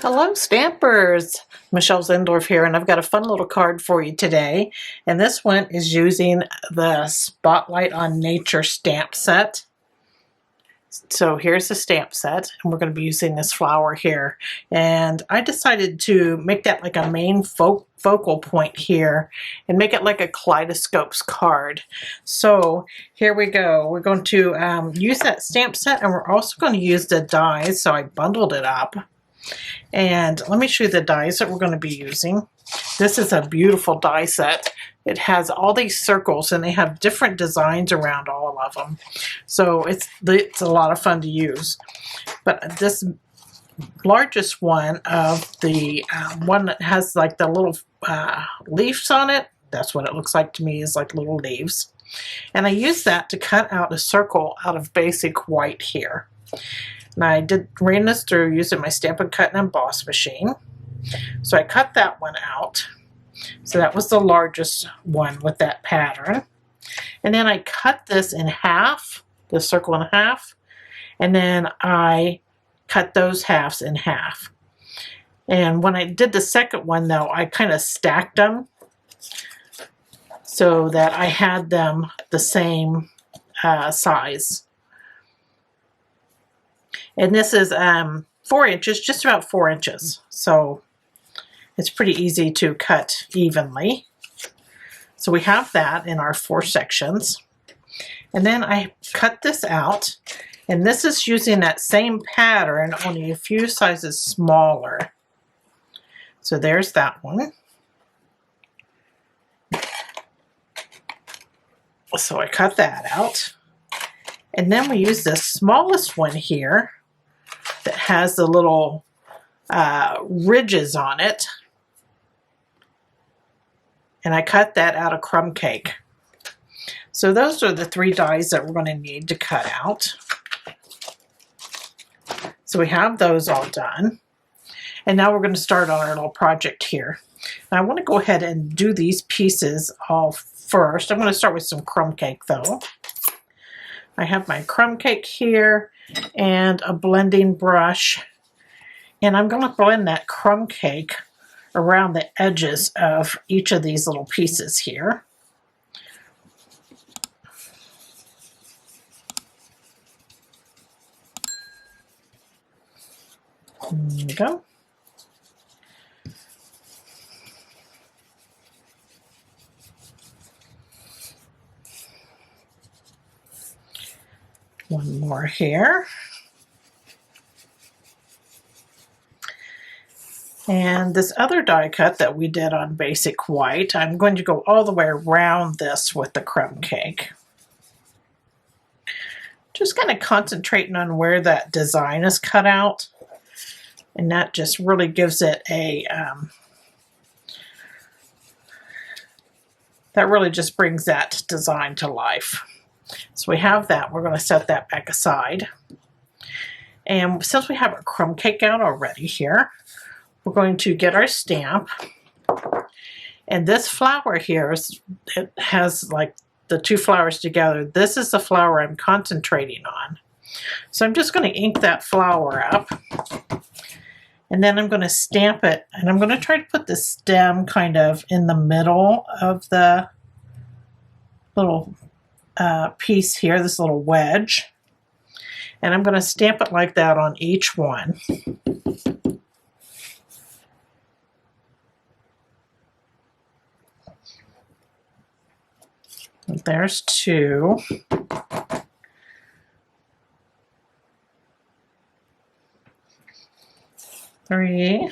Hello, Stampers! Michelle Zindorf here, and I've got a fun little card for you today. And this one is using the Spotlight on Nature stamp set. So here's the stamp set, and we're going to be using this flower here. And I decided to make that like a main focal point here and make it like a Kaleidoscope's card. So here we go. We're going to use that stamp set, and we're also going to use the dies. So I bundled it up. And let me show you the dies that we're going to be using. This is a beautiful die set. It has all these circles and they have different designs around all of them. So it's a lot of fun to use. But this largest one of the one that has like the little leaves on it, that's what it looks like to me, is like little leaves. And I used that to cut out a circle out of basic white here. And I ran this through using my Stampin' Cut and Emboss machine. So I cut that one out. So that was the largest one with that pattern. And then I cut this in half, the circle in half, and then I cut those halves in half. And when I did the second one though, I kind of stacked them so that I had them the same size. And this is 4 inches, just about 4 inches. So it's pretty easy to cut evenly. So we have that in our 4 sections. And then I cut this out. And this is using that same pattern, only a few sizes smaller. So there's that one. So I cut that out. And then we use the smallest one here that has the little ridges on it. And I cut that out of Crumb Cake. So those are the 3 dies that we're going to need to cut out. So we have those all done. And now we're going to start on our little project here. Now I want to go ahead and do these pieces all first. I'm going to start with some Crumb Cake though. I have my Crumb Cake here and a blending brush. And I'm going to blend that Crumb Cake around the edges of each of these little pieces here. There we go. One more here. And this other die cut that we did on basic white, I'm going to go all the way around this with the Crumb Cake. Just kind of concentrating on where that design is cut out. And that just really gives it a, that really just brings that design to life. So we have that. We're going to set that back aside. And since we have our Crumb Cake out already here, we're going to get our stamp. And this flower here, it has like the 2 flowers together. This is the flower I'm concentrating on. So I'm just going to ink that flower up. And then I'm going to stamp it. And I'm going to try to put the stem kind of in the middle of the little piece here, this little wedge. And I'm going to stamp it like that on each one. There's 2. Three.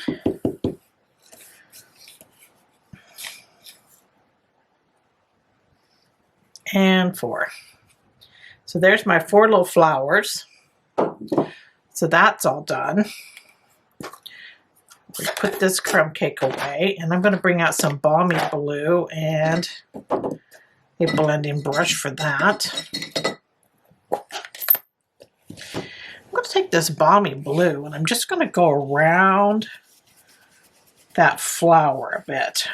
And 4. So there's my 4 little flowers. So that's all done. Put this Crumb Cake away, and I'm going to bring out some Balmy Blue and a blending brush for that. I'm going to take this Balmy Blue and I'm just going to go around that flower a bit.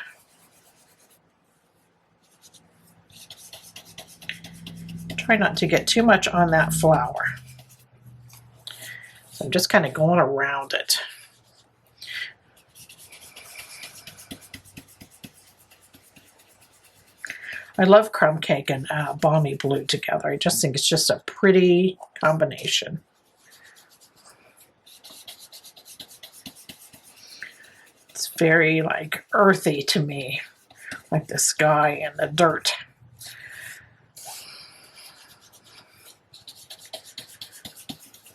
Try not to get too much on that flower. So I'm just kind of going around it. I love Crumb Cake and Balmy Blue together. I just think it's just a pretty combination. It's very like earthy to me, like the sky and the dirt.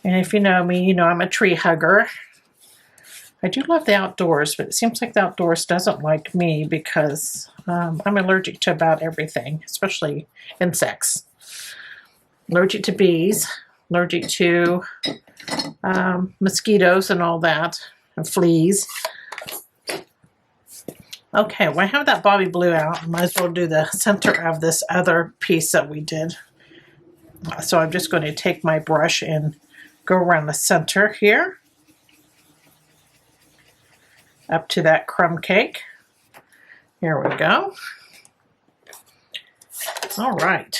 And if you know me, you know I'm a tree hugger. I do love the outdoors, but it seems like the outdoors doesn't like me because I'm allergic to about everything, especially insects. Allergic to bees, allergic to mosquitoes and all that, and fleas. Okay, well I have that Balmy Blue out. I might as well do the center of this other piece that we did. So I'm just going to take my brush and go around the center here. Up to that crumb cake. Here we go. All right.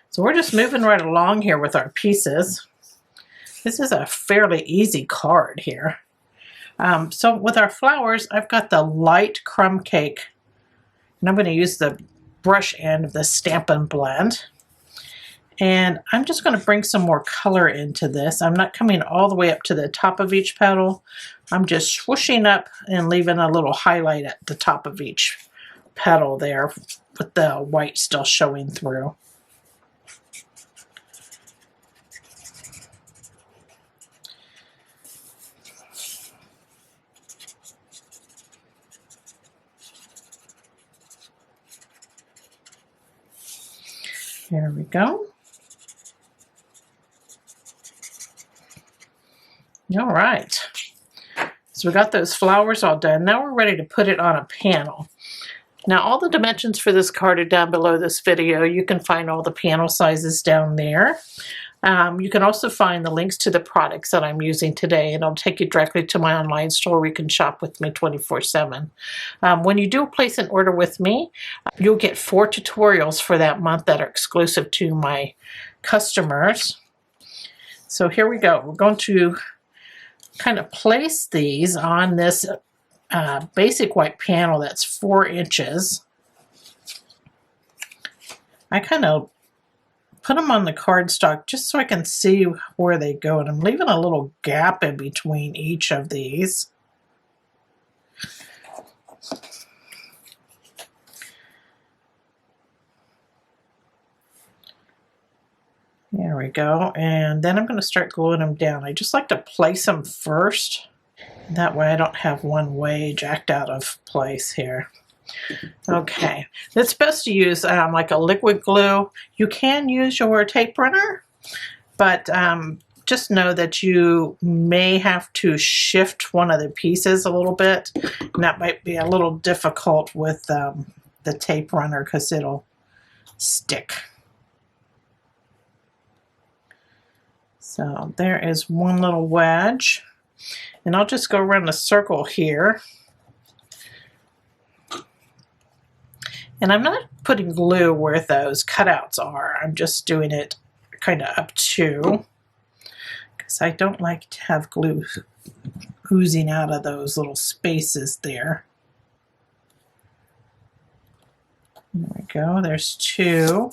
So we're just moving right along here with our pieces. This is a fairly easy card here. So with our flowers, I've got the light crumb cake. And I'm going to use the brush end of the Stampin' Blend. And I'm just going to bring some more color into this. I'm not coming all the way up to the top of each petal. I'm just swooshing up and leaving a little highlight at the top of each petal there with the white still showing through. There we go. All right, so we got those flowers all done. Now we're ready to put it on a panel. Now all the dimensions for this card are down below this video. You can find all the panel sizes down there. You can also find the links to the products that I'm using today, and I'll take you directly to my online store where you can shop with me 24/7. When you do place an order with me, you'll get 4 tutorials for that month that are exclusive to my customers. So here we go. We're going to kind of place these on this basic white panel that's 4 inches. I kind of put them on the cardstock just so I can see where they go, and I'm leaving a little gap in between each of these. There we go, and then I'm going to start gluing them down. I just like to place them first. That way I don't have one way jacked out of place here. Okay, it's best to use like a liquid glue. You can use your tape runner, but just know that you may have to shift one of the pieces a little bit, and that might be a little difficult with the tape runner because it'll stick. So there is one little wedge, and I'll just go around the circle here. And I'm not putting glue where those cutouts are. I'm just doing it kind of up to, because I don't like to have glue oozing out of those little spaces there. There we go, there's 2.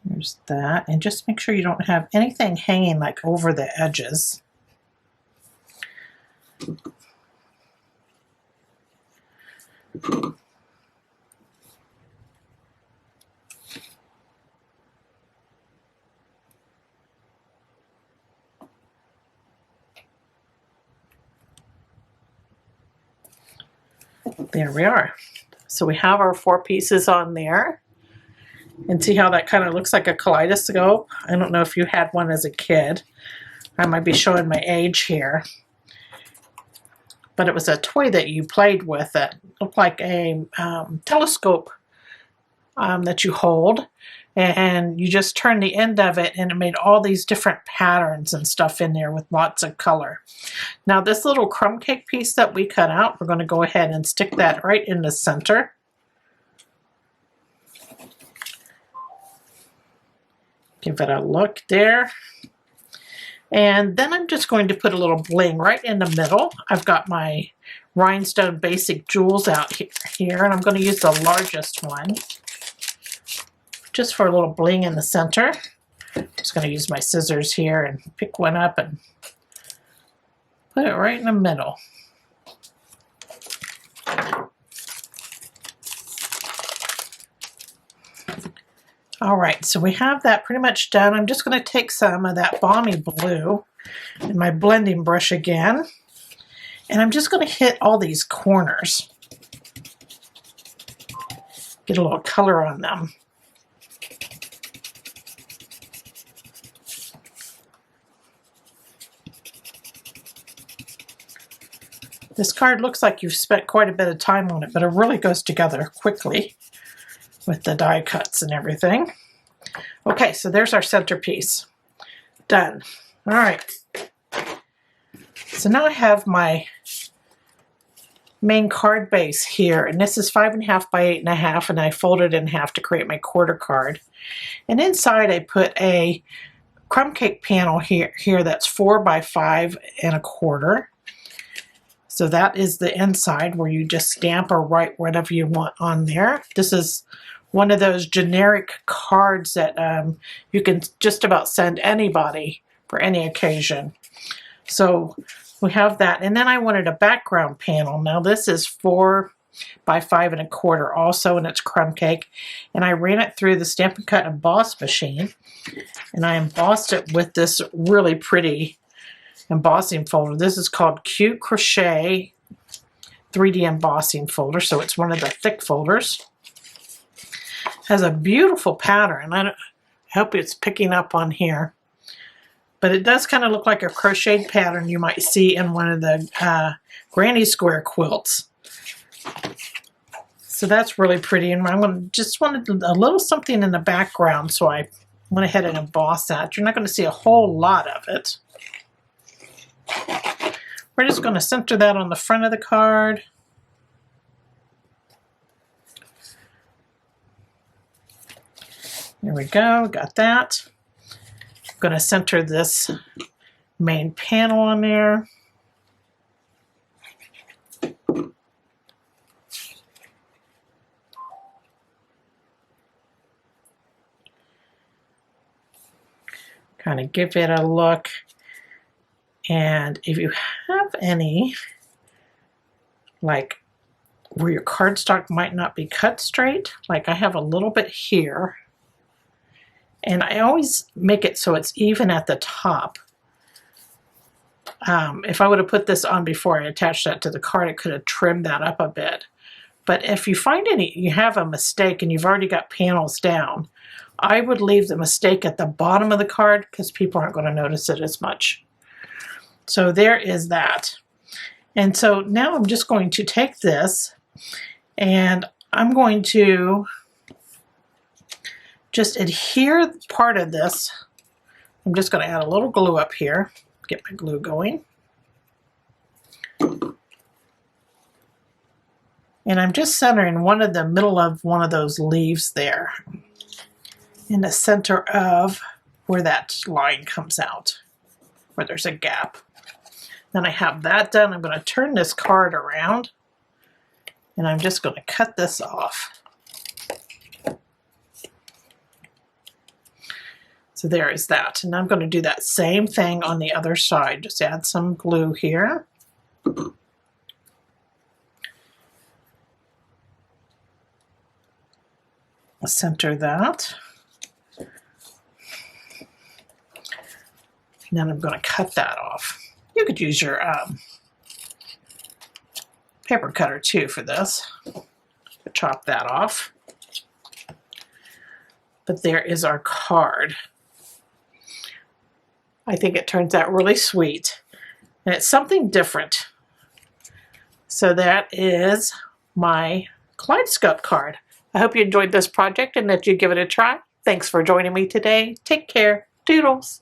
There's that, and just make sure you don't have anything hanging like over the edges. There we are. So we have our 4 pieces on there. And see how that kind of looks like a kaleidoscope? I don't know if you had one as a kid. I might be showing my age here. But it was a toy that you played with that looked like a telescope that you hold. And you just turn the end of it, and it made all these different patterns and stuff in there with lots of color. Now this little crumb cake piece that we cut out, we're going to go ahead and stick that right in the center. Give it a look there. And then I'm just going to put a little bling right in the middle. I've got my rhinestone basic jewels out here, and I'm going to use the largest one just for a little bling in the center. Just going to use my scissors here and pick one up and put it right in the middle. All right, so we have that pretty much done. I'm just going to take some of that Balmy Blue in my blending brush again, and I'm just going to hit all these corners. Get a little color on them. This card looks like you've spent quite a bit of time on it, but it really goes together quickly with the die cuts and everything. Okay, so there's our centerpiece. Done. All right. So now I have my main card base here, and this is 5.5 by 8.5, and I folded it in half to create my quarter card. And inside I put a Crumb Cake panel here that's 4 by 5.25. So that is the inside where you just stamp or write whatever you want on there. This is one of those generic cards that you can just about send anybody for any occasion. So we have that. And then I wanted a background panel. Now this is 4 by 5.25 also, and it's Crumb Cake. And I ran it through the Stampin' Cut emboss machine. And I embossed it with this really pretty embossing folder. This is called Cute Crochet 3D embossing folder. So it's one of the thick folders. Has a beautiful pattern. I hope it's picking up on here. But it does kind of look like a crocheted pattern you might see in one of the granny square quilts. So that's really pretty. And I just wanted a little something in the background, so I went ahead and embossed that. You're not going to see a whole lot of it. We're just going to center that on the front of the card. There we go, got that. I'm going to center this main panel on there. Kind of give it a look. And if you have any, like where your cardstock might not be cut straight, like I have a little bit here. And I always make it so it's even at the top. If I would have put this on before I attached that to the card, it could have trimmed that up a bit. But if you find you have a mistake and you've already got panels down, I would leave the mistake at the bottom of the card because people aren't going to notice it as much. So there is that. And so now I'm just going to take this and I'm going to just adhere part of this. I'm just going to add a little glue up here, get my glue going. And I'm just centering one of the middle of one of those leaves there in the center of where that line comes out, where there's a gap. Then I have that done. I'm going to turn this card around and I'm just going to cut this off. So there is that. And I'm going to do that same thing on the other side. Just add some glue here. Center that. And then I'm going to cut that off. You could use your paper cutter too for this. Chop that off. But there is our card. I think it turns out really sweet. And it's something different. So that is my Kaleidoscope card. I hope you enjoyed this project and that you give it a try. Thanks for joining me today. Take care. Doodles.